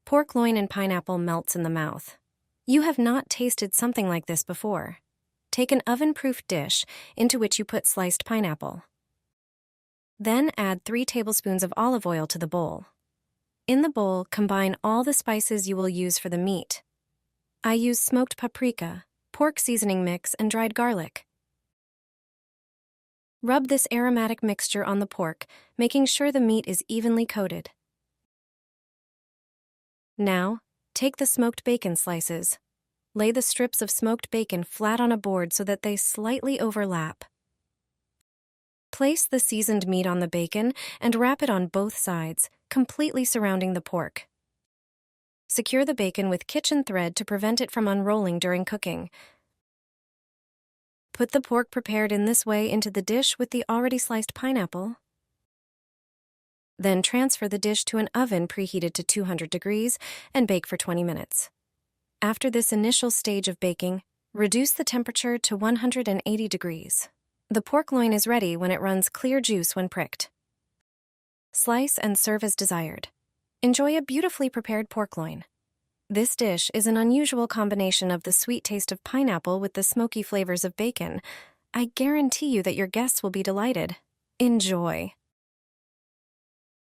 Pork loin and pineapple melts in the mouth. You have not tasted something like this before. Take an oven-proof dish into which you put sliced pineapple. Then add 3 tablespoons of olive oil to the bowl. In the bowl, combine all the spices you will use for the meat. I use smoked paprika, pork seasoning mix, and dried garlic. Rub this aromatic mixture on the pork, making sure the meat is evenly coated. Now, take the smoked bacon slices. Lay the strips of smoked bacon flat on a board so that they slightly overlap. Place the seasoned meat on the bacon and wrap it on both sides, completely surrounding the pork. Secure the bacon with kitchen thread to prevent it from unrolling during cooking. Put the pork prepared in this way into the dish with the already sliced pineapple. Then transfer the dish to an oven preheated to 200 degrees and bake for 20 minutes. After this initial stage of baking, reduce the temperature to 180 degrees. The pork loin is ready when it runs clear juice when pricked. Slice and serve as desired. Enjoy a beautifully prepared pork loin. This dish is an unusual combination of the sweet taste of pineapple with the smoky flavors of bacon. I guarantee you that your guests will be delighted. Enjoy.